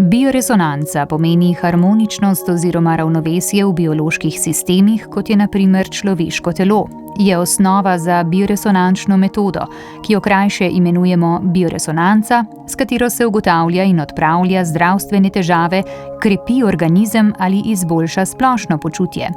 Bioresonanca pomeni harmoničnost oziroma ravnovesje v bioloških sistemih, kot je na primer človeško telo. Je osnova za bioresonančno metodo, ki jo krajše imenujemo bioresonanca, s katero se ugotavlja in odpravlja zdravstvene težave, krepi organizem ali izboljša splošno počutje.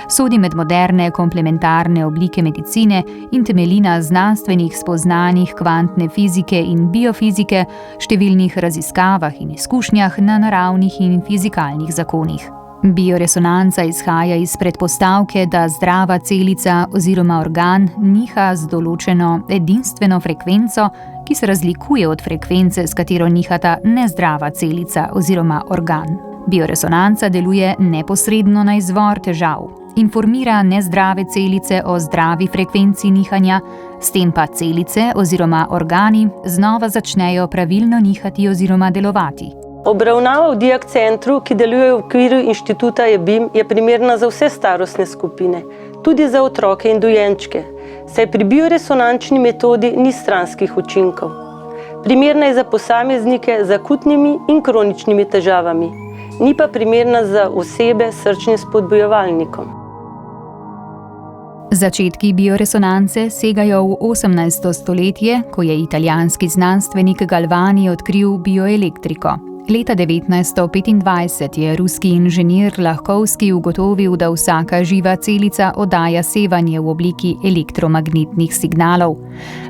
Sodi med moderne komplementarne oblike medicine in temelji na znanstvenih spoznanjih kvantne fizike in biofizike, številnih raziskavah in izkušnjah na naravnih in fizikalnih zakonih. Bioresonanca izhaja iz predpostavke, da zdrava celica oziroma organ niha z določeno edinstveno frekvenco, ki se razlikuje od frekvence, s katero nihata nezdrava celica oziroma organ. Bioresonanca deluje neposredno na izvor težav. Informira nezdrave celice o zdravi frekvenci nihanja, s tem pa celice oziroma organi znova začnejo pravilno nihati oziroma delovati. Obravnava v Diag centru, ki deluje v okviru inštituta EBIM, je primerna za vse starostne skupine, tudi za otroke in dojenčke, saj pri bioresonančni metodi ni stranskih učinkov. Primerna je za posameznike z akutnimi in kroničnimi težavami, ni pa primerna za osebe s srčnim spodbujevalnikom. Začetki bioresonance segajo v 18. stoletje, ko je italijanski znanstvenik Galvani odkril bioelektriko. Leta 1925 je ruski inženir Lahkovski ugotovil, da vsaka živa celica oddaja sevanje v obliki elektromagnetnih signalov.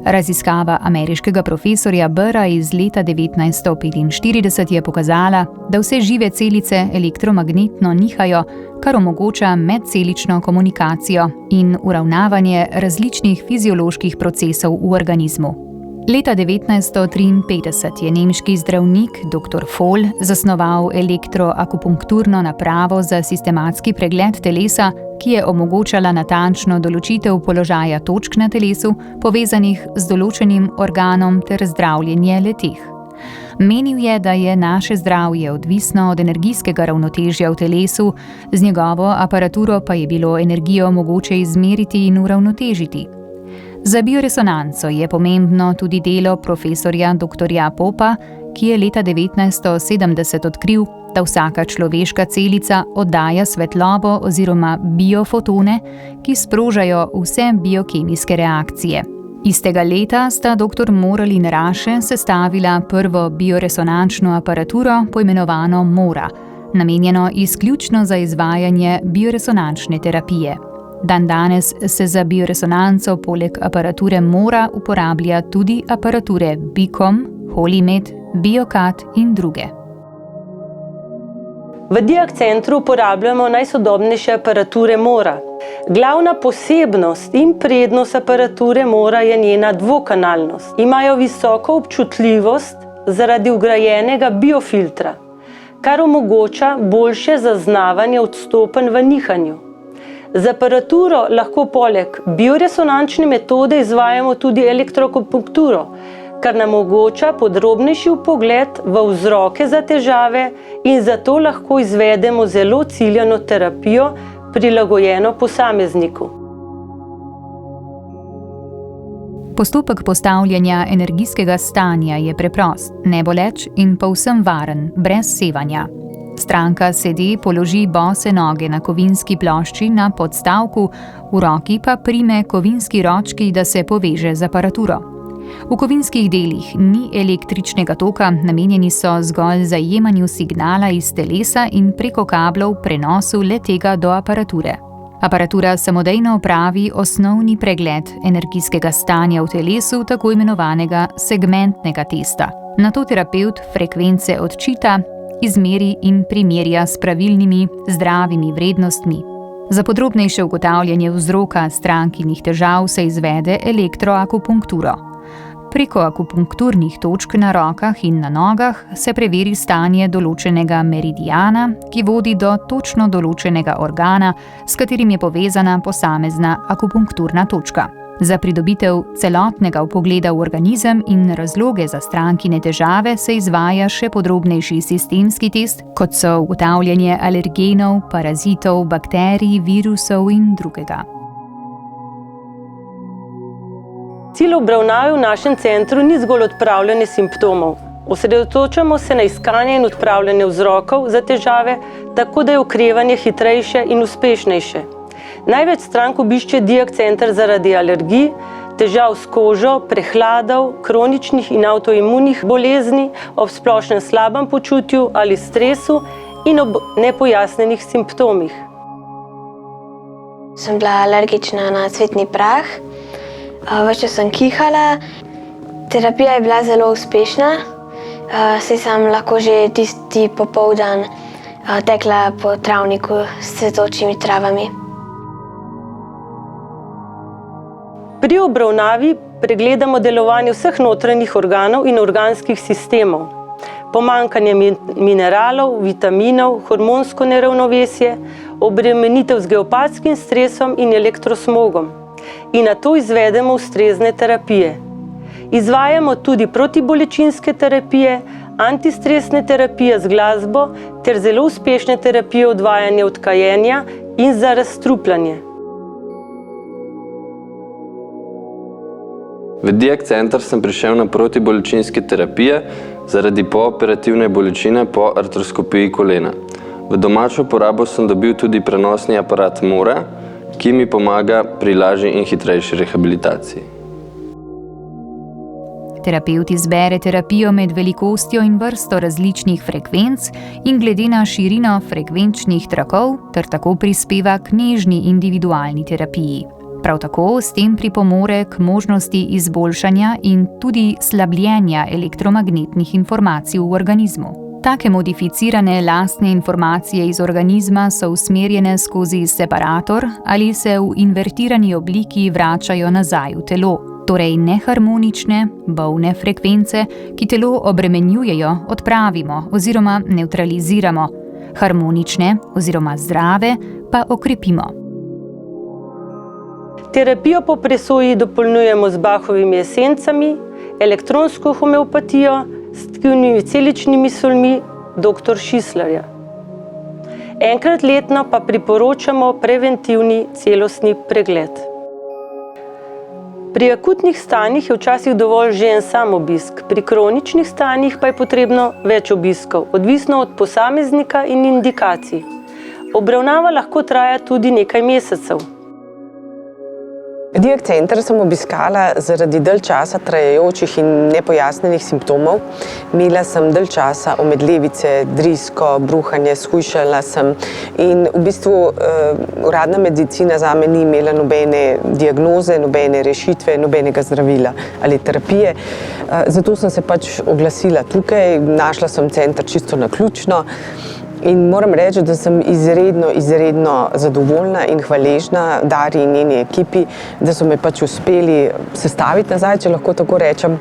Raziskava ameriškega profesorja Burra iz leta 1945 je pokazala, da vse žive celice elektromagnetno nihajo, kar omogoča medcelično komunikacijo in uravnavanje različnih fizioloških procesov v organizmu. Leta 1953 je nemški zdravnik dr. Fohl zasnoval elektroakupunkturno napravo za sistematski pregled telesa, ki je omogočala natančno določitev položaja točk na telesu, povezanih z določenim organom ter zdravljenje le-teh. Menil je, da je naše zdravje odvisno od energijskega ravnotežja v telesu, z njegovo aparaturo pa je bilo energijo mogoče izmeriti in uravnotežiti. Za bioresonanco je pomembno tudi delo profesorja dr. Popa, ki je leta 1970 odkril, da vsaka človeška celica oddaja svetlobo oziroma biofotone, ki sprožajo vse biokemijske reakcije. Istega leta sta dr. Moral in Raše sestavila prvo bioresonančno aparaturo, poimenovano Mora, namenjeno izključno za izvajanje bioresonančne terapije. Dandanes se za bioresonanco poleg aparature Mora uporablja tudi aparature Bicom, Holimed, Biocat in druge. V Diag centru uporabljamo najsodobnejše aparature Mora. Glavna posebnost in prednost aparature Mora je njena dvokanalnost. Imajo visoko občutljivost zaradi vgrajenega biofiltra, kar omogoča boljše zaznavanje odstopanj v nihanju. Z aparaturo lahko poleg bioresonančne metode izvajamo tudi elektroakupunkturo, kar nam omogoča podrobnejši vpogled v vzroke za težave in zato lahko izvedemo zelo ciljano terapijo, prilagojeno posamezniku. Postopek postavljanja energijskega stanja je preprost, neboleč in povsem varen, brez sevanja. Stranka sede položi bose noge na kovinski plošči na podstavku, v roki pa prime kovinski ročki, da se poveže z aparaturo. V kovinskih delih ni električnega toka, namenjeni so zgolj zajemanju signala iz telesa in preko kablov prenosu le-tega do aparature. Aparatura samodejno opravi osnovni pregled energijskega stanja v telesu, tako imenovanega segmentnega testa. Nato terapevt frekvence odčita, izmeri in primerja s pravilnimi, zdravimi vrednostmi. Za podrobnejše ugotavljanje vzroka strankinih težav se izvede elektroakupunkturo. Preko akupunkturnih točk na rokah in na nogah se preveri stanje določenega meridiana, ki vodi do točno določenega organa, s katerim je povezana posamezna akupunkturna točka. Za pridobitev celotnega vpogleda v organizem in razloge za strankine težave se izvaja še podrobnejši sistemski test, kot so ugotavljanje alergenov, parazitov, bakterij, virusov in drugega. Cilj obravnave v našem centru ni zgolj odpravljanje simptomov, Osredotočamo se na iskanje in odpravljanje vzrokov za težave, tako da je okrevanje hitrejše in uspešnejše. Največ strank obišče Diag center zaradi alergij, težav s kožo, prehladov, kroničnih in avtoimunih bolezni, ob splošnem slabem počutju ali stresu in ob nepojasnenih simptomih. Sem bila alergična na cvetni prah, ves čas sem kihala, terapija je bila zelo uspešna, saj sem lahko že tisti popoldan tekla po travniku s cvetočimi travami. Pri obravnavi pregledamo delovanje vseh notranjih organov in organskih sistemov, pomanjkanje mineralov, vitaminov, hormonsko neravnovesje, obremenitev z geopatskim stresom in elektrosmogom in nato izvedemo ustrezne terapije. Izvajamo tudi protibolečinske terapije, antistresne terapije z glasbo ter zelo uspešne terapije odvajanja od kajenja in za razstrupljanje. V Diag center sem prišel na protibolečinske terapije zaradi pooperativne bolečine po artroskopiji kolena. V domačo uporabo sem dobil tudi prenosni aparat Mora, ki mi pomaga pri lažji in hitrejši rehabilitaciji. Terapevt izbere terapijo med velikostjo in vrsto različnih frekvenc in glede na širino frekvenčnih trakov ter tako prispeva k nežni individualni terapiji. Prav tako s tem pripomore k možnosti izboljšanja in tudi slabljenja elektromagnetnih informacij v organizmu. Take modificirane lastne informacije iz organizma so usmerjene skozi separator ali se v invertirani obliki vračajo nazaj v telo. Torej neharmonične, bolne frekvence, ki telo obremenjujejo, odpravimo oziroma nevtraliziramo, harmonične oziroma zdrave pa okrepimo. Terapijo po presoji dopolnjujemo z Bachovimi esencami, elektronsko homeopatijo, s tkivnimi celičnimi solmi dr. Šislerja. Enkrat letno pa priporočamo preventivni celostni pregled. Pri akutnih stanjih je včasih dovolj že en sam obisk, pri kroničnih stanjih pa je potrebno več obiskov, odvisno od posameznika in indikacij. Obravnava lahko traja tudi nekaj mesecev. Diag center sem obiskala zaradi dalj časa trajajočih in nepojasnenih simptomov. Imela sem dalj časa omedlevice, drisko, bruhanje, shujšala sem in v bistvu uradna medicina zame ni imela nobene diagnoze, nobene rešitve, nobenega zdravila ali terapije. Zato sem se pač oglasila tukaj, našla sem center čisto naključno. In moram reči, da sem izredno zadovoljna in hvaležna Darji in njeni ekipi, da so me pač uspeli sestaviti nazaj, če lahko tako rečem.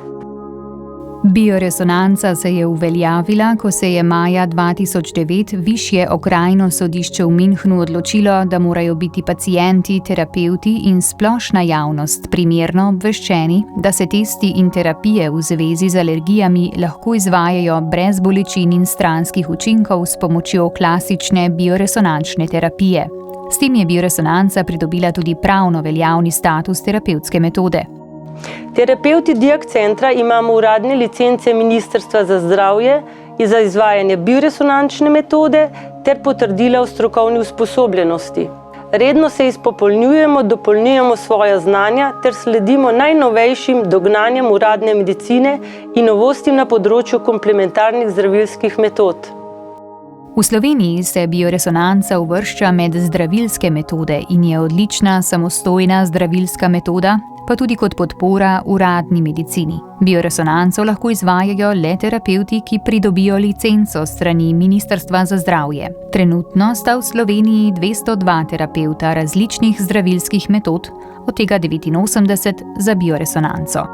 Bioresonanca se je uveljavila, ko se je maja 2009 Višje okrajno sodišče v Münchnu odločilo, da morajo biti pacienti, terapevti in splošna javnost primerno obveščeni, da se testi in terapije v zvezi z alergijami lahko izvajajo brez bolečin in stranskih učinkov s pomočjo klasične bioresonančne terapije. S tem je bioresonanca pridobila tudi pravno veljavni status terapevtske metode. Terapevti Diag centra imamo uradne licence Ministrstva za zdravje za izvajanje bioresonančne metode ter potrdila o strokovni usposobljenosti. Redno se izpopolnjujemo, dopolnjujemo svoja znanja ter sledimo najnovejšim dognanjem uradne medicine in novostim na področju komplementarnih zdravilskih metod. V Sloveniji se bioresonanca uvršča med zdravilske metode in je odlična samostojna zdravilska metoda, pa tudi kot podpora uradni medicini. Bioresonanco lahko izvajajo le terapevti, ki pridobijo licenco s strani Ministrstva za zdravje. Trenutno sta v Sloveniji 202 terapevta različnih zdravilskih metod, od tega 89 za bioresonanco.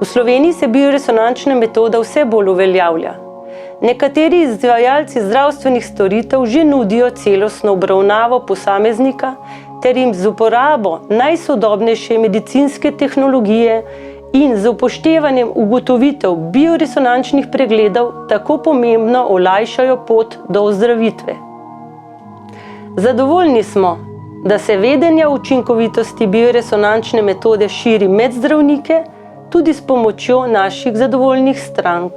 V Sloveniji se bioresonančna metoda vse bolj uveljavlja. Nekateri izvajalci zdravstvenih storitev že nudijo celostno obravnavo posameznika ter jim z uporabo najsodobnejše medicinske tehnologije in z upoštevanjem ugotovitev bioresonančnih pregledov tako pomembno olajšajo pot do ozdravitve. Zadovoljni smo, da se vedenje o učinkovitosti bioresonančne metode širi med zdravnike, tudi s pomočjo naših zadovoljnih strank.